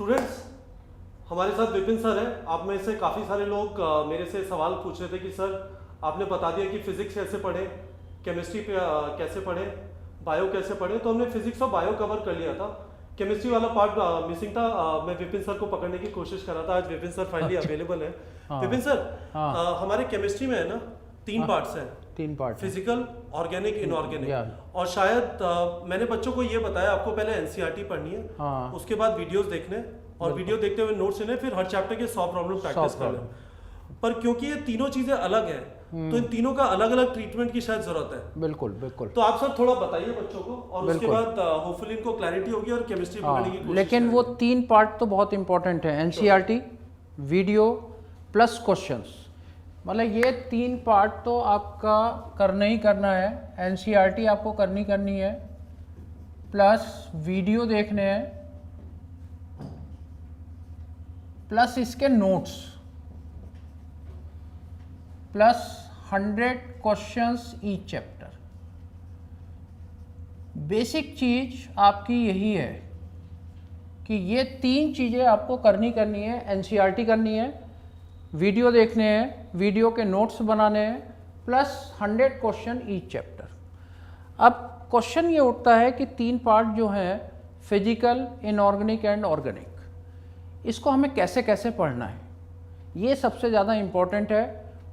Students, हमारे साथ Vipin sir हैं। आप में से काफ़ी सारे लोग मेरे से सवाल पूछ रहे थे कि सर आपने बता दिया कि फिजिक्स कैसे पढ़ें, केमिस्ट्री पे कैसे पढ़ें, बायो कैसे पढ़ें। तो हमने फिजिक्स और बायो कवर कर लिया था, केमिस्ट्री वाला पार्ट मिसिंग था। मैं विपिन सर को पकड़ने की कोशिश कर रहा था। आज विपिन सर फाइनली अवेलेबल है। हाँ। विपिन सर, हाँ। हमारे केमिस्ट्री में है ना 3 पार्ट्स हैं, 3 पार्ट फिजिकल, ऑर्गेनिक, इनऑर्गेनिक। या। और शायद मैंने बच्चों को ये बताया आपको पहले एनसीईआरटी पढ़नी है, हाँ। उसके बाद वीडियोस देखने और वीडियो देखते हुए नोट्स लेने, फिर हर चैप्टर के 100 प्रॉब्लम प्रैक्टिस कर लें। पर क्योंकि ये तीनों चीजें अलग हैं तो इन तीनों का अलग अलग ट्रीटमेंट की शायद जरूरत है। बिल्कुल बिल्कुल। तो आप सर थोड़ा बताइए बच्चों को, और उसके बाद होपफुली इनको क्लैरिटी होगी और केमिस्ट्री पढ़ने की कोशिश लेकिन वो 3 पार्ट तो बहुत इंपॉर्टेंट है, एनसीईआरटी, वीडियो प्लस क्वेश्चंस। मतलब ये 3 पार्ट तो आपका करना ही करना है। एनसीईआरटी आपको करनी है, प्लस वीडियो देखने हैं, प्लस इसके notes, plus 100 questions each chapter. Basic चीज आपकी यही है कि ये 3 चीज़ें आपको करनी है। एनसीईआरटी करनी है, वीडियो देखने हैं, वीडियो के नोट्स बनाने हैं, प्लस 100 क्वेश्चन ईच चैप्टर। अब क्वेश्चन ये उठता है कि 3 पार्ट जो हैं, फिजिकल, इनऑर्गेनिक एंड ऑर्गेनिक, इसको हमें कैसे कैसे पढ़ना है, ये सबसे ज़्यादा इम्पॉर्टेंट है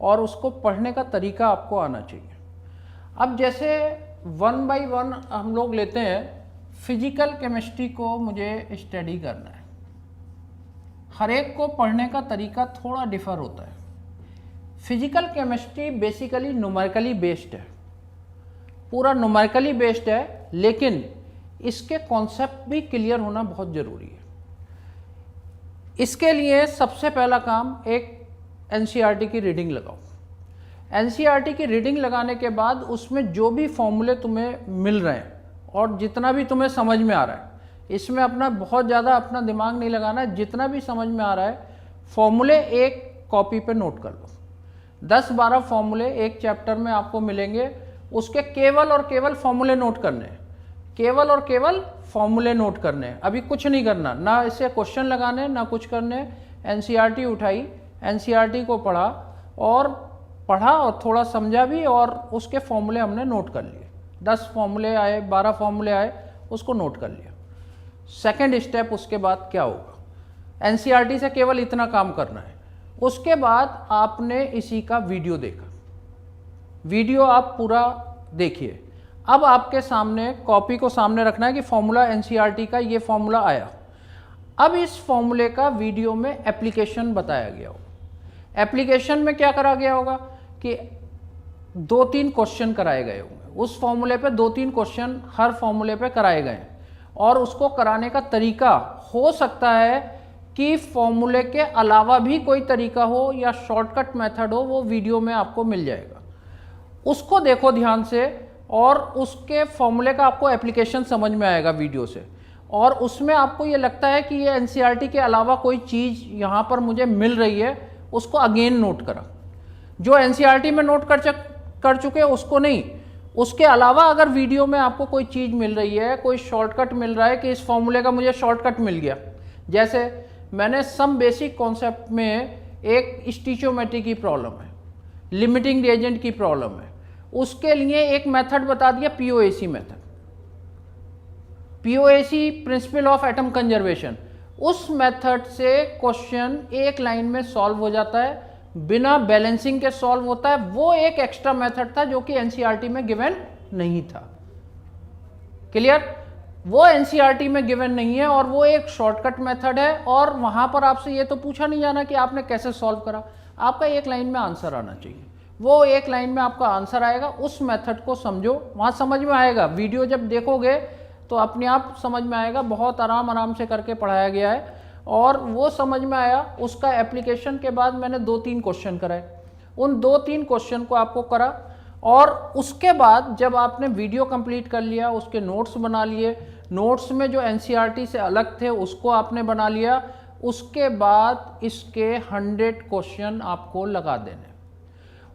और उसको पढ़ने का तरीका आपको आना चाहिए। अब जैसे 1 बाय 1 हम लोग लेते हैं। फिजिकल केमिस्ट्री को मुझे स्टडी करना है, हर एक को पढ़ने का तरीका थोड़ा डिफर होता है। Physical chemistry basically numerically based है, पूरा न्यूमेरिकली बेस्ड है, लेकिन इसके कॉन्सेप्ट भी क्लियर होना बहुत ज़रूरी है। इसके लिए सबसे पहला काम एक एनसीईआरटी की रीडिंग लगाओ। एनसीईआरटी की रीडिंग लगाने के बाद उसमें जो भी फॉर्मूले तुम्हें मिल रहे हैं और जितना भी तुम्हें समझ में आ रहा है, इसमें अपना बहुत ज़्यादा अपना दिमाग नहीं लगाना है। जितना भी समझ में आ रहा है फॉर्मूले एक कॉपी पे नोट कर लो। 10-12 फॉर्मूले एक चैप्टर में आपको मिलेंगे, उसके केवल और केवल फॉर्मूले नोट करने हैं, केवल और केवल फॉर्मूले नोट करने हैं। अभी कुछ नहीं करना, ना इससे क्वेश्चन लगाने ना कुछ करने। एनसीईआरटी उठाई, एनसीईआरटी को पढ़ा और थोड़ा समझा भी, और उसके फॉर्मूले हमने नोट कर लिए। 10 फॉर्मूले आए, 12 फॉर्मूले आए, उसको नोट कर लिया। सेकंड स्टेप उसके बाद क्या होगा, एनसीईआरटी से केवल इतना काम करना है। उसके बाद आपने इसी का वीडियो देखा, वीडियो आप पूरा देखिए। अब आपके सामने कॉपी को सामने रखना है कि फॉर्मूला एनसीईआरटी का ये फॉर्मूला आया। अब इस फॉर्मूले का वीडियो में एप्लीकेशन बताया गया होगा। एप्लीकेशन में क्या करा गया होगा कि 2-3 क्वेश्चन कराए गए होंगे उस फॉर्मूले पे, 2-3 क्वेश्चन हर फॉर्मूले पे कराए गए हैं। और उसको कराने का तरीका हो सकता है कि फॉर्मूले के अलावा भी कोई तरीका हो या शॉर्टकट मेथड हो, वो वीडियो में आपको मिल जाएगा। उसको देखो ध्यान से, और उसके फॉर्मूले का आपको एप्लीकेशन समझ में आएगा वीडियो से। और उसमें आपको ये लगता है कि ये एनसीईआरटी के अलावा कोई चीज़ यहाँ पर मुझे मिल रही है, उसको अगेन नोट करा। जो एनसीईआरटी में नोट कर चुके उसको नहीं, उसके अलावा अगर वीडियो में आपको कोई चीज़ मिल रही है, कोई शॉर्टकट मिल रहा है कि इस फॉर्मूले का मुझे शॉर्टकट मिल गया। जैसे मैंने सम बेसिक कॉन्सेप्ट में एक स्टिचोमेट्री की प्रॉब्लम है, लिमिटिंग रिएजेंट की प्रॉब्लम है, उसके लिए एक मेथड बता दिया, POAC method, POAC principle of atom conservation. उस मेथड से क्वेश्चन एक लाइन में सॉल्व हो जाता है, बिना बैलेंसिंग के सॉल्व होता है। वो एक एक्स्ट्रा मेथड था जो कि एनसीईआरटी में गिवन नहीं था। क्लियर? वो एनसीईआरटी में गिवन नहीं है और वो एक शॉर्टकट मेथड है। और वहां पर आपसे ये तो पूछा नहीं जाना कि आपने कैसे सॉल्व करा, आपका एक लाइन में आंसर आना चाहिए। वो एक लाइन में आपका आंसर आएगा, उस मेथड को समझो, वहां समझ में आएगा। वीडियो जब देखोगे तो अपने आप समझ में आएगा, बहुत आराम से करके पढ़ाया गया है। और वो समझ में आया, उसका एप्लीकेशन के बाद मैंने 2-3 क्वेश्चन कराए। उन 2-3 क्वेश्चन को आपको करा, और उसके बाद जब आपने वीडियो कंप्लीट कर लिया, उसके नोट्स बना लिए, नोट्स में जो एनसीईआरटी से अलग थे उसको आपने बना लिया। उसके बाद इसके 100 क्वेश्चन आपको लगा देने।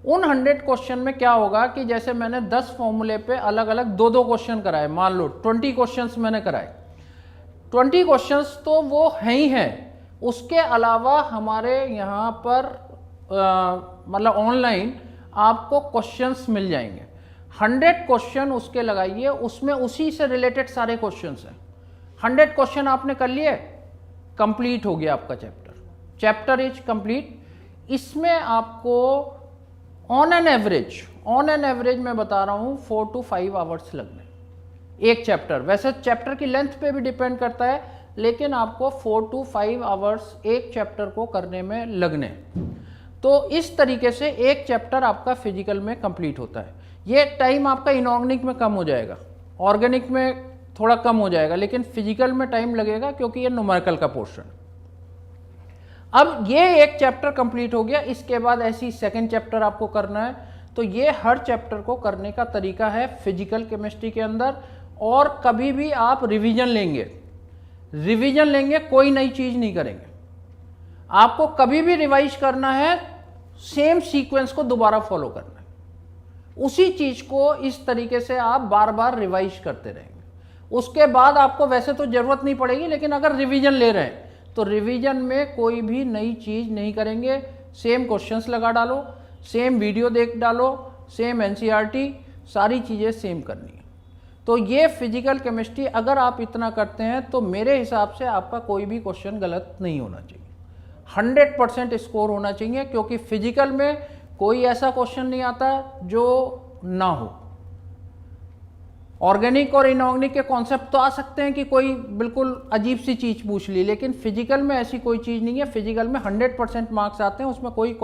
उन 100 क्वेश्चन में क्या होगा कि जैसे मैंने 10 फॉर्मूले पे अलग अलग 2-2 क्वेश्चन कराए, मान लो 20 क्वेश्चंस मैंने कराए। 20 क्वेश्चंस तो वो हैं ही हैं, उसके अलावा हमारे यहाँ पर मतलब ऑनलाइन आपको क्वेश्चंस मिल जाएंगे। 100 क्वेश्चन उसके लगाइए, उसमें उसी से रिलेटेड सारे क्वेश्चंस हैं। 100 क्वेश्चन आपने कर लिए, कंप्लीट हो गया आपका चैप्टर इज कंप्लीट। इसमें आपको ऑन एन एवरेज मैं बता रहा हूँ 4 to 5 आवर्स लगने एक चैप्टर। वैसे चैप्टर की लेंथ पे भी डिपेंड करता है, लेकिन आपको 4 to 5 आवर्स एक चैप्टर को करने में लगने। तो इस तरीके से एक चैप्टर आपका फिजिकल में कंप्लीट होता है। ये टाइम आपका इनऑर्गेनिक में कम हो जाएगा, ऑर्गेनिक में थोड़ा कम हो जाएगा, लेकिन फिजिकल में टाइम लगेगा क्योंकि ये न्यूमेरिकल का पोर्शन। अब ये एक चैप्टर कंप्लीट हो गया, इसके बाद ऐसी सेकंड चैप्टर आपको करना है। तो ये हर चैप्टर को करने का तरीका है फिजिकल केमिस्ट्री के अंदर। और कभी भी आप रिवीजन लेंगे, कोई नई चीज नहीं करेंगे। आपको कभी भी रिवाइज करना है, सेम सीक्वेंस को दोबारा फॉलो करना है, उसी चीज को इस तरीके से आप बार बार रिवाइज करते रहेंगे। उसके बाद आपको वैसे तो जरूरत नहीं पड़ेगी, लेकिन अगर रिवीजन ले रहे हैं तो रिवीजन में कोई भी नई चीज नहीं करेंगे। सेम क्वेश्चंस लगा डालो, सेम वीडियो देख डालो, सेम एनसीईआरटी, सारी चीजें सेम करनी है। तो ये फिजिकल केमिस्ट्री अगर आप इतना करते हैं तो मेरे हिसाब से आपका कोई भी क्वेश्चन गलत नहीं होना चाहिए, 100% स्कोर होना चाहिए, क्योंकि फिजिकल में कोई ऐसा क्वेश्चन नहीं आता जो ना हो। ऑर्गेनिक और इनऑर्गेनिक के कॉन्सेप्ट तो आ सकते हैं कि कोई बिल्कुल अजीब सी चीज़ पूछ ली, लेकिन फिजिकल में ऐसी कोई चीज़ नहीं है। फिजिकल में 100% मार्क्स आते हैं, उसमें कोई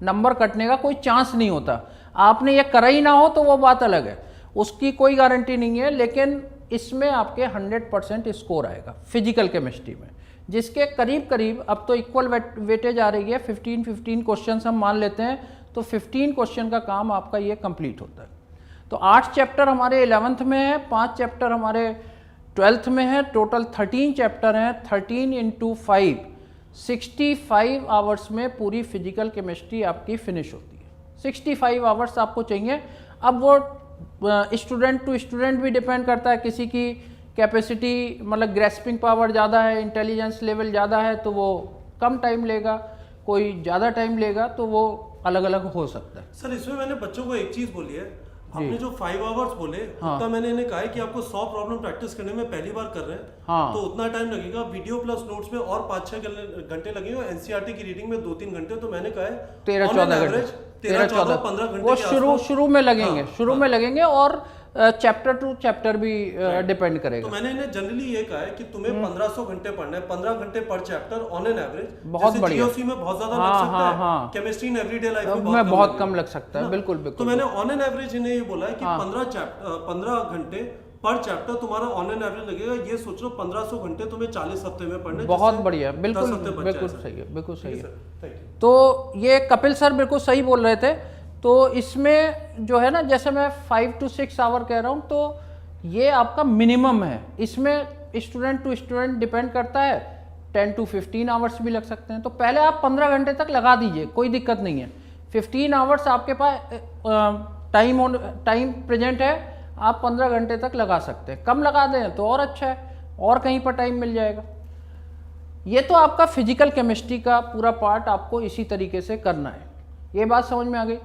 नंबर कटने का कोई चांस नहीं होता। आपने ये करा ही ना हो तो वो बात अलग है, उसकी कोई गारंटी नहीं है, लेकिन इसमें आपके 100% स्कोर आएगा फिजिकल केमिस्ट्री में, जिसके करीब करीब अब तो इक्वल वेटेज आ रही है। 15 क्वेश्चन हम मान लेते हैं, तो 15 क्वेश्चन का काम आपका ये कंप्लीट होता है। तो 8 चैप्टर हमारे 11th में है, 5 चैप्टर हमारे 12th में है, टोटल 13 चैप्टर हैं। 13 × 5 65 आवर्स में पूरी फिजिकल केमिस्ट्री आपकी फिनिश होती है। 65 आवर्स आपको चाहिए। अब वो स्टूडेंट टू स्टूडेंट भी डिपेंड करता है, किसी की कैपेसिटी मतलब ग्रेस्पिंग पावर ज़्यादा है, इंटेलिजेंस लेवल ज़्यादा है तो वो कम टाइम लेगा, कोई ज़्यादा टाइम लेगा, तो वो अलग अलग हो सकता है। सर इसमें मैंने बच्चों को एक चीज़ बोली है, आपने जो 5 आवर्स बोले, हाँ, उतना मैंने इन्हें कहा है कि आपको 100 प्रॉब्लम प्रैक्टिस करने में पहली बार कर रहे हैं, हाँ, तो उतना टाइम लगेगा। वीडियो प्लस नोट्स में और 5-6 घंटे लगेंगे, एनसीईआरटी की रीडिंग में 2-3 घंटे। तो मैंने कहा है 13-14 घंटे वो शुरू में लगेंगे, शुरू में लगेंगे, और चैप्टर टू चैप्टर भी डिपेंड करेगा। तो मैंने इन्हें जनरली ये कहा है कि तुम्हें 1500 घंटे पढ़ना है, 15 घंटे पर चैप्टर ऑन एन एवरेज। बहुत बढ़िया। जीओसी में बहुत ज्यादा लग सकता है, केमिस्ट्री इन एवरीडे लाइफ में बहुत कम लग सकता है। बिल्कुल बिल्कुल। तो मैंने ऑन एन एवरेज इन्हें ये बोला है कि 15 घंटे पर चैप्टर तुम्हारा ऑन एन एवरेज लगेगा। ये सोच लो 1500 घंटे तुम्हें 40 हफ्ते में पढ़ने। बहुत बढ़िया, बिल्कुल बिल्कुल सही है, बिल्कुल सही है। तो ये कपिल सर बिल्कुल सही बोल रहे थे। तो इसमें जो है ना, जैसे मैं 5 to 6 आवर कह रहा हूँ, तो ये आपका मिनिमम है। इसमें स्टूडेंट टू स्टूडेंट डिपेंड करता है, 10 to 15 आवर्स भी लग सकते हैं। तो पहले आप 15 घंटे तक लगा दीजिए, कोई दिक्कत नहीं है। 15 आवर्स आपके पास टाइम प्रेजेंट है, आप 15 घंटे तक लगा सकते हैं। कम लगा दें तो और अच्छा है, और कहीं पर टाइम मिल जाएगा। ये तो आपका फिजिकल केमिस्ट्री का पूरा पार्ट आपको इसी तरीके से करना है। ये बात समझ में आ गई।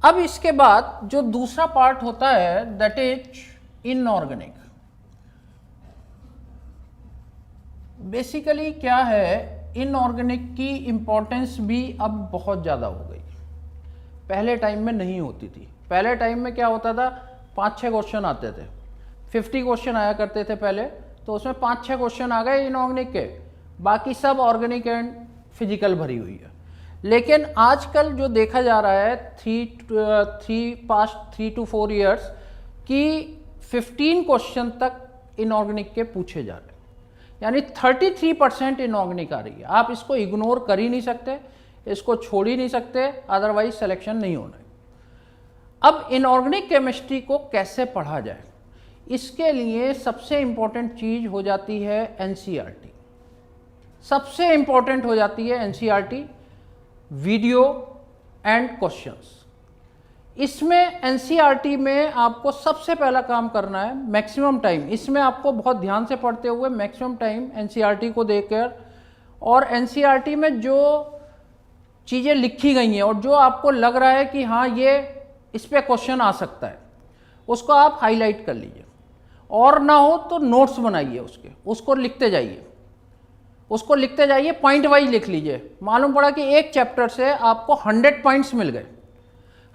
अब इसके बाद जो दूसरा पार्ट होता है, दैट इज इनऑर्गेनिक। बेसिकली क्या है, इनऑर्गेनिक की इंपॉर्टेंस भी अब बहुत ज़्यादा हो गई, पहले टाइम में नहीं होती थी। पहले टाइम में क्या होता था, 5-6 क्वेश्चन आते थे, 50 क्वेश्चन आया करते थे पहले, तो उसमें 5-6 क्वेश्चन आ गए इनऑर्गेनिक के, बाकी सब ऑर्गेनिक एंड फिजिकल भरी हुई है। लेकिन आजकल जो देखा जा रहा है 3 to 4 years की 15 क्वेश्चन तक इनऑर्गेनिक के पूछे जा रहे हैं, यानी 33% इनऑर्गेनिक आ रही है। आप इसको इग्नोर कर ही नहीं सकते, इसको छोड़ ही नहीं सकते, अदरवाइज सिलेक्शन नहीं होना है। अब इनऑर्गेनिक केमिस्ट्री को कैसे पढ़ा जाए, इसके लिए सबसे इंपॉर्टेंट चीज हो जाती है एनसीईआरटी। सबसे इंपॉर्टेंट हो जाती है एनसीईआरटी, वीडियो एंड क्वेश्चंस। इसमें एनसीईआरटी में आपको सबसे पहला काम करना है मैक्सिमम टाइम, इसमें आपको बहुत ध्यान से पढ़ते हुए मैक्सिमम टाइम एनसीईआरटी को देकर, और एनसीईआरटी में जो चीज़ें लिखी गई हैं और जो आपको लग रहा है कि हाँ ये इस पे क्वेश्चन आ सकता है, उसको आप हाईलाइट कर लीजिए, और ना हो तो नोट्स बनाइए उसको लिखते जाइए, पॉइंट वाइज लिख लीजिए। मालूम पड़ा कि एक चैप्टर से आपको 100 पॉइंट्स मिल गए,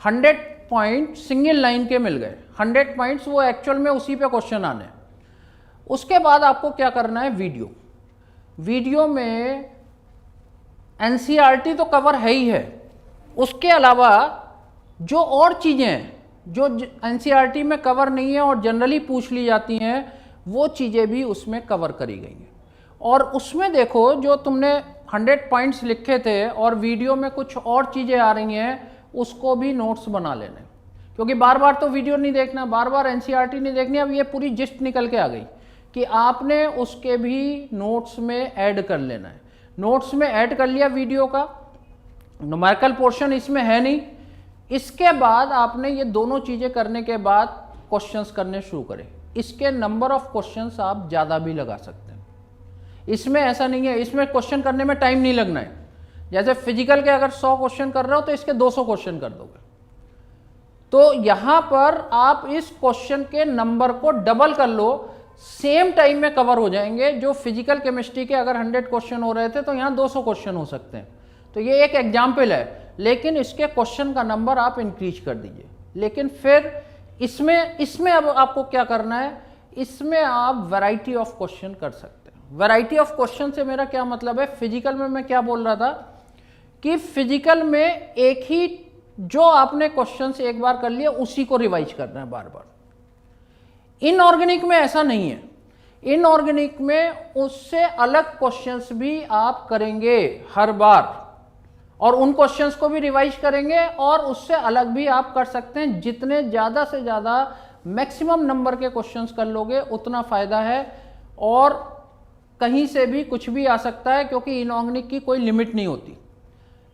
100 पॉइंट सिंगल लाइन के मिल गए, 100 पॉइंट्स वो एक्चुअल में उसी पे क्वेश्चन आने हैं। उसके बाद आपको क्या करना है, वीडियो में एनसीईआरटी तो कवर है ही है, उसके अलावा जो और चीज़ें हैं जो एनसीईआरटी में कवर नहीं है और जनरली पूछ ली जाती हैं, वो चीज़ें भी उसमें कवर करी गई हैं। और उसमें देखो जो तुमने 100 पॉइंट्स लिखे थे और वीडियो में कुछ और चीज़ें आ रही हैं, उसको भी नोट्स बना लेने, क्योंकि बार बार तो वीडियो नहीं देखना, बार बार एनसीईआरटी नहीं देखनी। अब ये पूरी जिस्ट निकल के आ गई कि आपने उसके भी नोट्स में ऐड कर लेना है। नोट्स में ऐड कर लिया वीडियो का, न्यूमेरिकल पोर्शन इसमें है नहीं। इसके बाद आपने ये दोनों चीज़ें करने के बाद क्वेश्चंस करने शुरू करें। इसके नंबर ऑफ क्वेश्चंस आप ज़्यादा भी लगा सकते हैं, इसमें ऐसा नहीं है, इसमें क्वेश्चन करने में टाइम नहीं लगना है। जैसे फिजिकल के अगर 100 क्वेश्चन कर रहे हो तो इसके 200 क्वेश्चन कर दोगे, तो यहां पर आप इस क्वेश्चन के नंबर को डबल कर लो, सेम टाइम में कवर हो जाएंगे। जो फिजिकल केमिस्ट्री के अगर 100 क्वेश्चन हो रहे थे तो यहाँ 200 क्वेश्चन हो सकते हैं। तो ये एक एग्जाम्पल है, लेकिन इसके क्वेश्चन का नंबर आप इंक्रीज कर दीजिए। लेकिन फिर इसमें अब आपको क्या करना है, इसमें आप वैरायटी ऑफ क्वेश्चन कर सकते हैं। वैरायटी ऑफ क्वेश्चन से मेरा क्या मतलब है, फिजिकल में मैं क्या बोल रहा था कि फिजिकल में एक ही जो आपने क्वेश्चंस एक बार कर लिया उसी को रिवाइज करना है बार बार। इनऑर्गेनिक में ऐसा नहीं है, इनऑर्गेनिक में उससे अलग क्वेश्चंस भी आप करेंगे हर बार, और उन क्वेश्चंस को भी रिवाइज करेंगे और उससे अलग भी आप कर सकते हैं। जितने ज़्यादा से ज़्यादा मैक्सिमम नंबर के क्वेश्चंस कर लोगे उतना फ़ायदा है, और कहीं से भी कुछ भी आ सकता है, क्योंकि इनऑर्गेनिक की कोई लिमिट नहीं होती।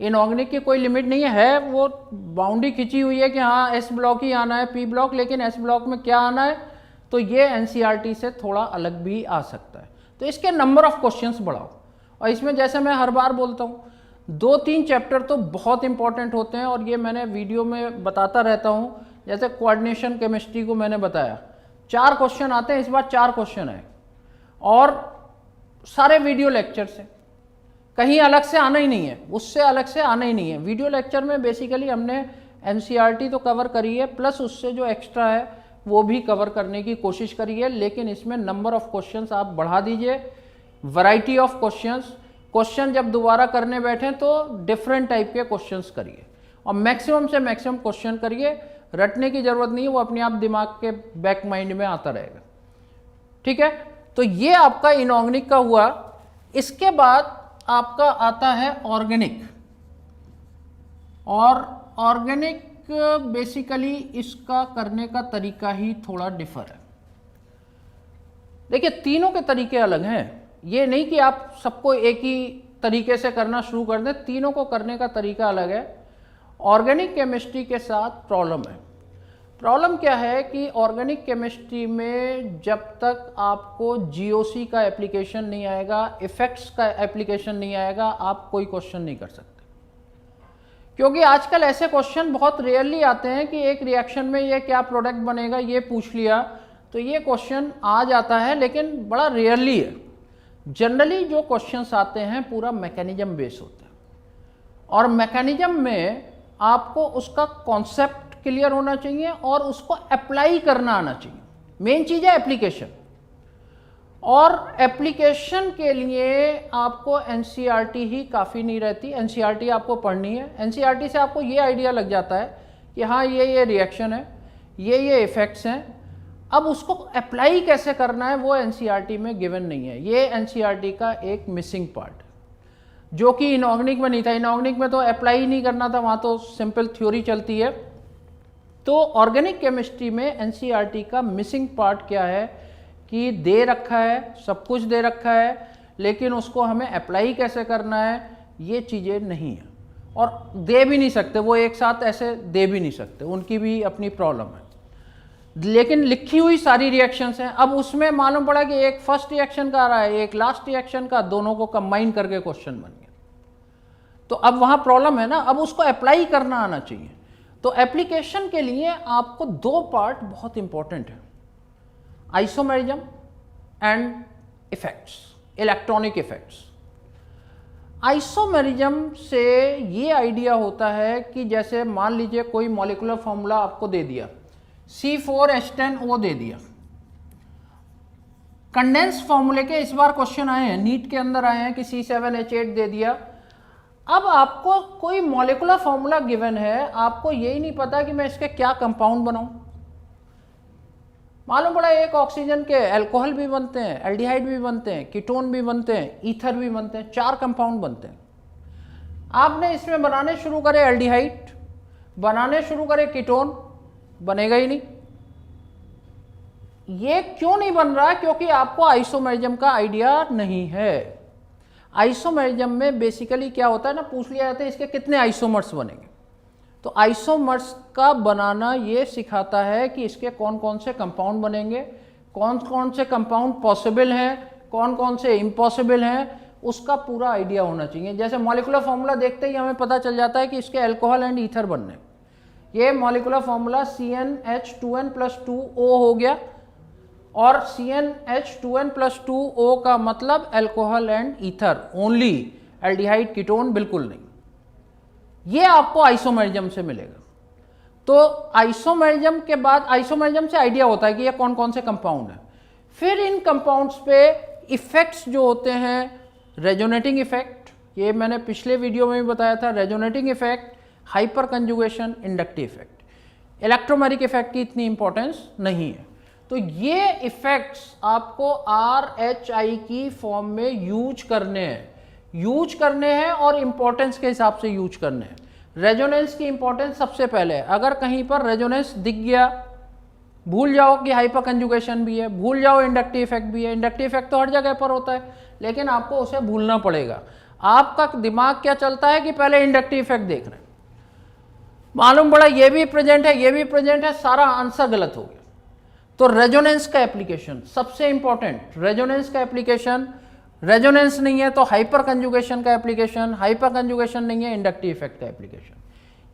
इनऑर्गेनिक की कोई लिमिट नहीं है, वो बाउंड्री खिंची हुई है कि हाँ एस ब्लॉक ही आना है, पी ब्लॉक, लेकिन एस ब्लॉक में क्या आना है, तो ये एनसीईआरटी से थोड़ा अलग भी आ सकता है। तो इसके नंबर ऑफ क्वेश्चंस बढ़ाओ। और इसमें जैसे मैं हर बार बोलता हूँ, 2-3 चैप्टर तो बहुत इंपॉर्टेंट होते हैं, और ये मैंने वीडियो में बताता रहता हूँ। जैसे कोऑर्डिनेशन केमिस्ट्री को मैंने बताया 4 क्वेश्चन आते हैं, इस बार 4 क्वेश्चन है, और सारे वीडियो लेक्चर से, कहीं अलग से आना ही नहीं है, उससे अलग से आना ही नहीं है। वीडियो लेक्चर में बेसिकली हमने एनसीईआरटी तो कवर करी है, प्लस उससे जो एक्स्ट्रा है वो भी कवर करने की कोशिश करी है। लेकिन इसमें नंबर ऑफ क्वेश्चंस आप बढ़ा दीजिए, वैरायटी ऑफ क्वेश्चन जब दोबारा करने बैठें तो डिफरेंट टाइप के क्वेश्चंस करिए, और मैक्सिमम से मैक्सिमम क्वेश्चन करिए। रटने की ज़रूरत नहीं है, वो अपने आप दिमाग के बैक माइंड में आता रहेगा। ठीक है, तो ये आपका इनऑर्गेनिक का हुआ। इसके बाद आपका आता है ऑर्गेनिक, और ऑर्गेनिक बेसिकली इसका करने का तरीका ही थोड़ा डिफर है। देखिए तीनों के तरीके अलग हैं, ये नहीं कि आप सबको एक ही तरीके से करना शुरू कर दें, तीनों को करने का तरीका अलग है। ऑर्गेनिक केमिस्ट्री के साथ प्रॉब्लम है। प्रॉब्लम क्या है कि ऑर्गेनिक केमिस्ट्री में जब तक आपको जीओसी का एप्लीकेशन नहीं आएगा, इफेक्ट्स का एप्लीकेशन नहीं आएगा, आप कोई क्वेश्चन नहीं कर सकते। क्योंकि आजकल ऐसे क्वेश्चन बहुत रेयरली आते हैं कि एक रिएक्शन में ये क्या प्रोडक्ट बनेगा ये पूछ लिया, तो ये क्वेश्चन आ जाता है, लेकिन बड़ा रेयरली है। जनरली जो क्वेश्चंस आते हैं पूरा मैकेनिज्म बेस होता है, और मैकेनिज्म में आपको उसका कॉन्सेप्ट क्लियर होना चाहिए और उसको अप्लाई करना आना चाहिए। मेन चीज़ है एप्लीकेशन, और एप्लीकेशन के लिए आपको एनसीईआरटी ही काफ़ी नहीं रहती। एनसीईआरटी आपको पढ़नी है, एनसीईआरटी से आपको ये आइडिया लग जाता है कि हाँ ये रिएक्शन है, ये इफ़ेक्ट्स हैं। अब उसको अप्लाई कैसे करना है वो एनसीईआरटी में गिवन नहीं है। ये एनसीईआरटी का एक मिसिंग पार्ट जो कि इनऑर्गेनिक में नहीं था। इनऑर्गेनिक में तो अप्लाई ही नहीं करना था, वहाँ तो सिंपल थ्योरी चलती है। तो ऑर्गेनिक केमिस्ट्री में एनसीईआरटी का मिसिंग पार्ट क्या है कि दे रखा है, सब कुछ दे रखा है, लेकिन उसको हमें अप्लाई कैसे करना है ये चीज़ें नहीं है। और दे भी नहीं सकते, वो एक साथ ऐसे दे भी नहीं सकते, उनकी भी अपनी प्रॉब्लम है। लेकिन लिखी हुई सारी रिएक्शंस हैं। अब उसमें मालूम पड़ा कि एक फर्स्ट रिएक्शन का आ रहा है, एक लास्ट रिएक्शन का, दोनों को कंबाइन करके क्वेश्चन बन गया। तो अब वहाँ प्रॉब्लम है ना, अब उसको अप्लाई करना आना चाहिए। तो एप्लीकेशन के लिए आपको दो पार्ट बहुत इंपॉर्टेंट है, isomerism and effects, electronic effects. Isomerism से ये आइडिया होता है कि जैसे मान लीजिए कोई मॉलिक्यूलर फॉर्मूला आपको दे दिया, C4H10O दे दिया। कंडेंस फॉर्मूले के इस बार क्वेश्चन आए हैं, नीट के अंदर आए हैं कि C7H8 दे दिया। अब आपको कोई मॉलिक्यूलर फॉर्मूला गिवन है, आपको यही नहीं पता कि मैं इसके क्या कंपाउंड बनाऊं। मालूम पड़ा एक ऑक्सीजन के अल्कोहल भी बनते हैं, एल्डिहाइड भी बनते हैं, कीटोन भी बनते हैं, ईथर भी बनते हैं, 4 कंपाउंड बनते हैं। आपने इसमें बनाने शुरू करे एल्डिहाइड, बनाने शुरू करे कीटोन, बनेगा ही नहीं। ये क्यों नहीं बन रहा? क्योंकि आपको आइसोमेरिज्म का आइडिया नहीं है। आइसोमेरिज्म में बेसिकली क्या होता है ना, पूछ लिया जाता है इसके कितने आइसोमर्स बनेंगे। तो आइसोमर्स का बनाना ये सिखाता है कि इसके कौन कौन से कंपाउंड बनेंगे, कौन कौन से कंपाउंड पॉसिबल हैं, कौन कौन से इम्पॉसिबल हैं, उसका पूरा आइडिया होना चाहिए। जैसे मॉलिक्यूलर फॉर्मूला देखते ही हमें पता चल जाता है कि इसके अल्कोहल एंड ईथर बनने, ये मॉलिक्यूलर फॉर्मूला CnH2n+2O हो गया, और CnH2n+2O का मतलब alcohol and ether only, aldehyde ketone बिल्कुल नहीं। ये आपको आइसोमेरिज्म से मिलेगा। तो आइसोमेरिज्म के बाद, आइसोमेरिज्म से आइडिया होता है कि ये कौन कौन से कंपाउंड हैं। फिर इन कंपाउंड्स पे इफेक्ट्स जो होते हैं, रेजोनेटिंग इफेक्ट, ये मैंने पिछले वीडियो में भी बताया था, resonating effect, hyper conjugation, inductive effect. Electromeric effect की इतनी इंपॉर्टेंस नहीं है। तो ये इफेक्ट्स आपको RHI की फॉर्म में यूज करने हैं और इंपॉर्टेंस के हिसाब से यूज करने हैं। रेजोनेंस की इंपॉर्टेंस सबसे पहले है। अगर कहीं पर रेजोनेंस दिख गया, भूल जाओ कि हाइपर कंजुगेशन भी है, भूल जाओ इंडक्टिव इफेक्ट भी है। इंडक्टिव इफेक्ट तो हर जगह पर होता है, लेकिन आपको उसे भूलना पड़ेगा। आपका दिमाग क्या चलता है कि पहले इंडक्टिव इफेक्ट देख रहे हैं, मालूम पड़ा ये भी प्रेजेंट है, ये भी प्रेजेंट है, सारा आंसर गलत हो गया। तो रेजोनेंस का एप्लीकेशन सबसे इंपॉर्टेंट, रेजोनेंस का एप्लीकेशन, रेजोनेंस नहीं है तो हाइपर कंजुगेशन का एप्लीकेशन, हाइपर कंजुगेशन नहीं है इंडक्टिव इफेक्ट का एप्लीकेशन।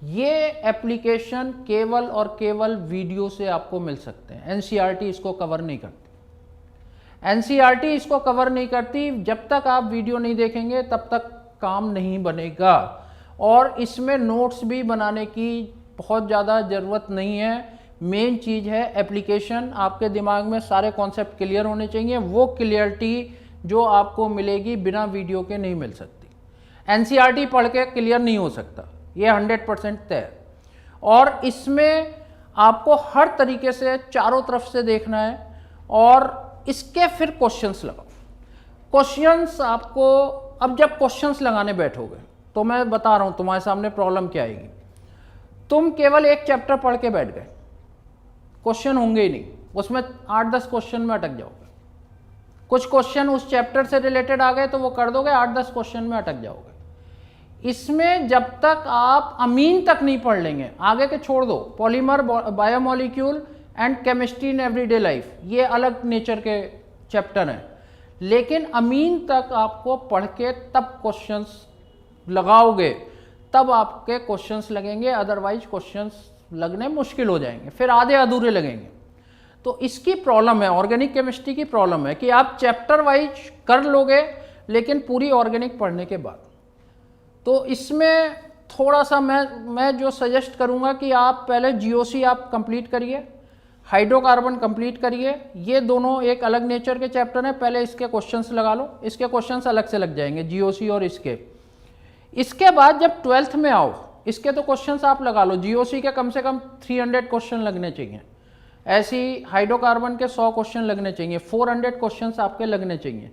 ये एप्लीकेशन केवल और केवल वीडियो से आपको मिल सकते हैं। एनसीईआरटी इसको कवर नहीं करती। एनसीईआरटी इसको कवर नहीं करती। जब तक आप वीडियो नहीं देखेंगे तब तक काम नहीं बनेगा। और इसमें नोट्स भी बनाने की बहुत ज़्यादा ज़रूरत नहीं है। मेन चीज़ है एप्लीकेशन। आपके दिमाग में सारे कॉन्सेप्ट क्लियर होने चाहिए। वो क्लियरिटी जो आपको मिलेगी बिना वीडियो के नहीं मिल सकती। एनसीईआरटी पढ़ के क्लियर नहीं हो सकता, ये 100% तय है। और इसमें आपको हर तरीके से चारों तरफ से देखना है और इसके फिर क्वेश्चंस लगाओ। क्वेश्चंस आपको, अब जब क्वेश्चंस लगाने बैठोगे तो मैं बता रहा हूँ तुम्हारे सामने प्रॉब्लम क्या आएगी। तुम केवल एक चैप्टर पढ़ के बैठ गए, क्वेश्चन होंगे ही नहीं, उसमें 8-10 क्वेश्चन में अटक जाओगे। कुछ क्वेश्चन उस चैप्टर से रिलेटेड आ गए तो वो कर दोगे, 8-10 क्वेश्चन में अटक जाओगे। इसमें जब तक आप अमीन तक नहीं पढ़ लेंगे, आगे के छोड़ दो, polymer, biomolecule and chemistry in everyday life, ये अलग नेचर के चैप्टर हैं, लेकिन अमीन तक आपको पढ़ के तब क्वेश्चंस लगाओगे, तब आपके क्वेश्चंस लगेंगे। अदरवाइज क्वेश्चंस लगने मुश्किल हो जाएंगे, फिर आधे अधूरे लगेंगे। तो इसकी प्रॉब्लम है, ऑर्गेनिक केमिस्ट्री की प्रॉब्लम है कि आप चैप्टर वाइज कर लोगे लेकिन पूरी ऑर्गेनिक पढ़ने के बाद। तो इसमें थोड़ा सा मैं जो सजेस्ट करूंगा कि आप पहले जीओसी आप कंप्लीट करिए, हाइड्रोकार्बन कंप्लीट करिए। ये दोनों एक अलग नेचर के चैप्टर हैं, पहले इसके क्वेश्चंस लगा लो, इसके क्वेश्चंस अलग से लग जाएंगे जीओसी और इसके। इसके बाद जब 12th में आओ, इसके तो क्वेश्चंस आप लगा लो, जीओसी के कम से कम 300 क्वेश्चन लगने चाहिए, ऐसी हाइड्रोकार्बन के 100 क्वेश्चन लगने चाहिए, 400 क्वेश्चंस आपके लगने चाहिए।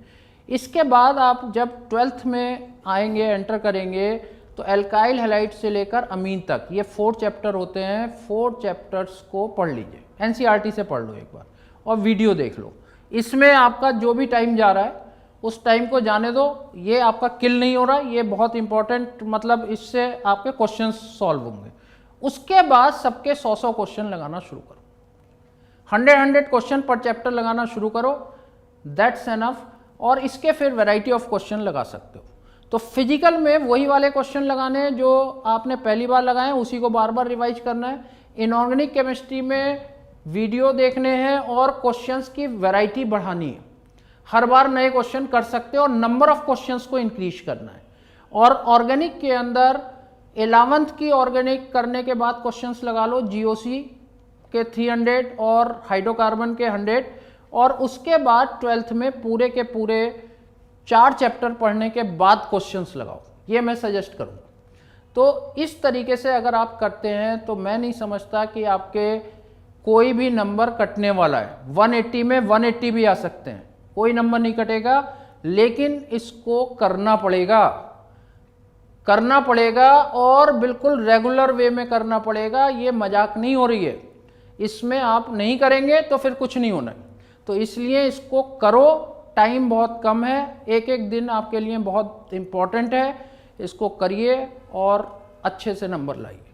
इसके बाद आप जब 12th में आएंगे, एंटर करेंगे, तो एल्काइल हैलाइड से लेकर अमीन तक ये 4 चैप्टर होते हैं। 4 चैप्टर्स को पढ़ लीजिए, एनसीईआरटी से पढ़ लो एक बार और वीडियो देख लो। इसमें आपका जो भी टाइम जा रहा है उस टाइम को जाने दो, ये आपका किल नहीं हो रहा, ये बहुत इंपॉर्टेंट, मतलब इससे आपके क्वेश्चन सॉल्व होंगे। उसके बाद सबके 100 क्वेश्चन लगाना शुरू करो, 100 क्वेश्चन पर चैप्टर लगाना शुरू करो, दैट्स एनफ। और इसके फिर वैरायटी ऑफ क्वेश्चन लगा सकते हो। तो फिजिकल में वही वाले क्वेश्चन लगाने हैं जो आपने पहली बार लगाए, उसी को बार बार रिवाइज करना है। इनऑर्गेनिक केमिस्ट्री में वीडियो देखने हैं और क्वेश्चंस की वैरायटी बढ़ानी है, हर बार नए क्वेश्चन कर सकते हो और नंबर ऑफ क्वेश्चंस को इंक्रीज करना है। और ऑर्गेनिक के अंदर 11th की ऑर्गेनिक करने के बाद क्वेश्चंस लगा लो जीओसी के 300 और हाइड्रोकार्बन के 100, और उसके बाद 12th में पूरे के पूरे 4 चैप्टर पढ़ने के बाद क्वेश्चंस लगाओ, ये मैं सजेस्ट करूँगा। तो इस तरीके से अगर आप करते हैं तो मैं नहीं समझता कि आपके कोई भी नंबर कटने वाला है। 180 में 180 भी आ सकते हैं, कोई नंबर नहीं कटेगा, लेकिन इसको करना पड़ेगा और बिल्कुल रेगुलर वे में करना पड़ेगा। ये मजाक नहीं हो रही है, इसमें आप नहीं करेंगे तो फिर कुछ नहीं होना है। तो इसलिए इसको करो, टाइम बहुत कम है, एक एक दिन आपके लिए बहुत इम्पोर्टेंट है, इसको करिए और अच्छे से नंबर लाइए।